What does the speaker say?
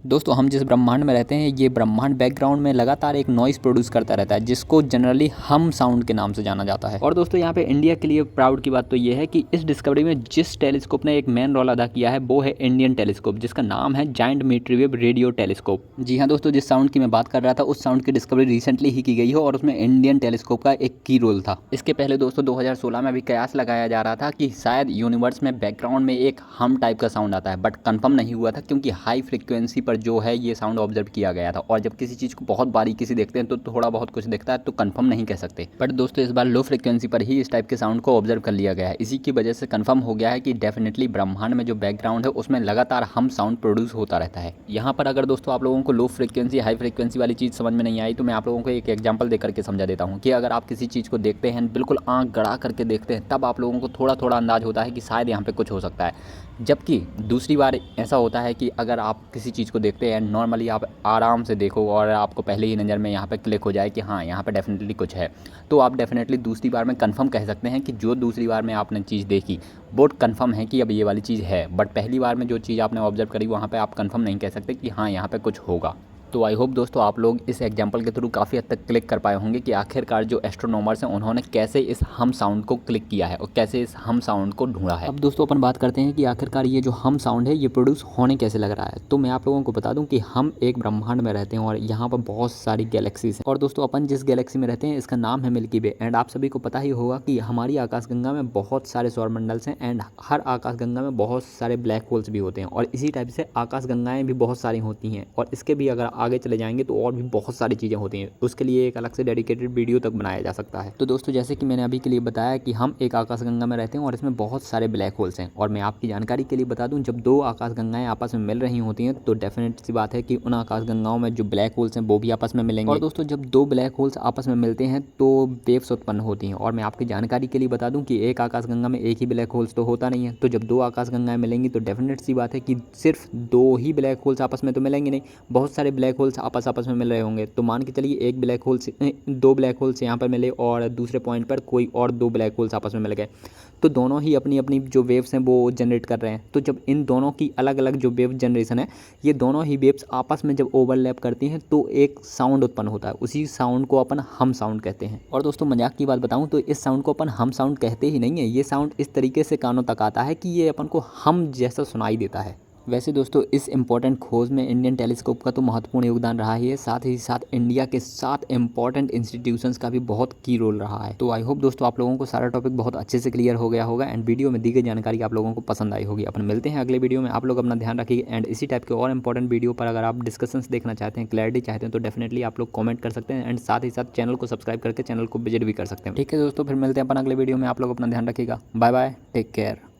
दोस्तों हम जिस ब्रह्मांड में रहते हैं ये ब्रह्मांड बैकग्राउंड में लगातार एक नॉइस प्रोड्यूस करता रहता है जिसको जनरली हम साउंड के नाम से जाना जाता है। और दोस्तों यहाँ पे इंडिया के लिए प्राउड की बात तो ये है कि इस डिस्कवरी में जिस टेलीस्कोप ने एक मेन रोल अदा किया है वो है इंडियन टेलीस्कोप, जिसका नाम है जायंट मीटरवेव रेडियो टेलीस्कोप। जी हाँ दोस्तों, जिस साउंड की मैं बात कर रहा था उस साउंड की डिस्कवरी रिसेंटली ही की गई है और उसमें इंडियन टेलीस्कोप का एक की रोल था। इसके पहले दोस्तों 2016 में भी कयास लगाया जा रहा था कि शायद यूनिवर्स में बैकग्राउंड में एक हम टाइप का साउंड आता है, बट कंफर्म नहीं हुआ था क्योंकि हाई फ्रिक्वेंसी पर जो है ये साउंड ऑब्जर्व किया गया था। और जब किसी चीज़ को बहुत बारीकी से देखते हैं तो थोड़ा बहुत कुछ दिखता है तो कंफर्म नहीं कह सकते, बट दोस्तों इस बार लो फ्रिक्वेंसी पर ही इस टाइप के साउंड को ऑब्जर्व कर लिया गया है। इसी की वजह से कंफर्म हो गया है कि डेफिनेटली ब्रह्मांड में जो बैकग्राउंड है उसमें लगातार हम साउंड प्रोड्यूस होता रहता है। यहाँ पर अगर दोस्तों आप लोगों को लो फ्रिक्वेंसी हाई फ्रिक्वेंसी वाली चीज़ समझ में नहीं आई तो मैं आप लोगों को एक एग्जाम्पल देकर के समझा देता हूँ कि अगर आप किसी चीज़ को देखते हैं, बिल्कुल आँख गड़ा करके देखते हैं, तब आप लोगों को थोड़ा थोड़ा अंदाज होता है कि शायद यहाँ पे कुछ हो सकता है। जबकि दूसरी बार ऐसा होता है कि अगर आप किसी चीज़ को देखते हैं नॉर्मली आप आराम से देखो और आपको पहले ही नज़र में यहाँ पे क्लिक हो जाए कि हाँ यहाँ पे डेफिनेटली कुछ है, तो आप डेफिनेटली दूसरी बार में कंफर्म कह सकते हैं कि जो दूसरी बार में आपने चीज़ देखी वो कंफर्म है कि अब ये वाली चीज़ है। बट पहली बार में जो चीज़ आपने ऑब्जर्व करी वहाँ पे आप कंफर्म नहीं कह सकते कि हाँ यहाँ पे कुछ होगा। तो आई होप दोस्तों आप लोग इस एग्जाम्पल के थ्रू काफ़ी हद तक क्लिक कर पाए होंगे कि आखिरकार जो एस्ट्रोनॉमर्स हैं उन्होंने कैसे इस हम साउंड को क्लिक किया है और कैसे इस हम साउंड को ढूंढा है। अब दोस्तों अपन बात करते हैं कि आखिरकार ये जो हम साउंड है ये प्रोड्यूस होने कैसे लग रहा है। तो मैं आप लोगों को बता दूं कि हम एक ब्रह्मांड में रहते हैं और यहाँ पर बहुत सारी गैलेक्सीज हैं। और दोस्तों अपन जिस गैलेक्सी में रहते हैं इसका नाम है मिल्की वे। एंड आप सभी को पता ही होगा कि हमारी आकाशगंगा में बहुत सारे सौरमंडल्स हैं एंड हर आकाशगंगा में बहुत सारे ब्लैक होल्स भी होते हैं और इसी टाइप से आकाशगंगाएं भी बहुत सारी होती हैं। और इसके भी अगर आगे चले जाएंगे तो और भी बहुत सारी चीज़ें होती हैं, उसके लिए एक अलग से डेडिकेटेड वीडियो तक बनाया जा सकता है। तो दोस्तों जैसे कि मैंने अभी के लिए बताया कि हम एक आकाशगंगा में रहते हैं और इसमें बहुत सारे ब्लैक होल्स हैं। और मैं आपकी जानकारी के लिए बता दूं, जब दो आकाशगंगाएं आपस में मिल रही होती हैं तो डेफिनेट सी बात है कि उन आकाशगंगाओं में जो ब्लैक होल्स हैं वो भी आपस में मिलेंगे। और दोस्तों जब दो ब्लैक होल्स आपस में मिलते हैं तो वेव्स उत्पन्न होती हैं। और मैं आपकी जानकारी के लिए बता दूं कि एक आकाशगंगा में एक ही ब्लैक होल्स तो होता नहीं है, तो जब दो आकाशगंगाएं मिलेंगी तो डेफिनेट सी बात है कि सिर्फ दो ही ब्लैक होल्स आपस में तो मिलेंगे नहीं, बहुत सारे ब्लैक होल्स आपस में मिल रहे होंगे। तो मान के चलिए एक ब्लैक होल से दो ब्लैक होल्स यहाँ पर मिले और दूसरे पॉइंट पर कोई और दो ब्लैक होल्स आपस में मिल गए, तो दोनों ही अपनी अपनी जो वेव्स हैं वो जनरेट कर रहे हैं। तो जब इन दोनों की अलग अलग जो वेव जनरेशन है, ये दोनों ही वेव्स आपस में जब ओवरलैप करती हैं तो एक साउंड उत्पन्न होता है। उसी साउंड को अपन हम साउंड कहते हैं। और दोस्तों मजाक की बात बताऊं तो इस साउंड को अपन हम साउंड कहते ही नहीं है, ये साउंड इस तरीके से कानों तक आता है कि ये अपन को हम जैसा सुनाई देता है। वैसे दोस्तों इस इम्पॉर्टेंट खोज में इंडियन टेलीस्कोप का तो महत्वपूर्ण योगदान रहा ही है, साथ ही साथ इंडिया के 7 इम्पॉर्टेंट इंस्टीट्यूशंस का भी बहुत की रोल रहा है। तो आई होप दोस्तों आप लोगों को सारा टॉपिक बहुत अच्छे से क्लियर हो गया होगा एंड वीडियो में दी गई जानकारी आप लोगों को पसंद आई होगी। अपन मिलते हैं अगले वीडियो में, आप लोग अपना ध्यान रखिए। एंड इसी टाइप के और इंपॉर्टेंट वीडियो पर अगर आप डिस्कशंस देखना चाहते हैं, क्लैरिटी चाहते हैं तो डेफिनेटली आप लोग कॉमेंट कर सकते हैं एंड साथ ही साथ चैनल को सब्सक्राइब करके चैनल को विजिट भी कर सकते हैं। ठीक है दोस्तों, फिर मिलते हैं अपन अगले वीडियो में। आप लोग अपना ध्यान रखिएगा। Bye bye, take care.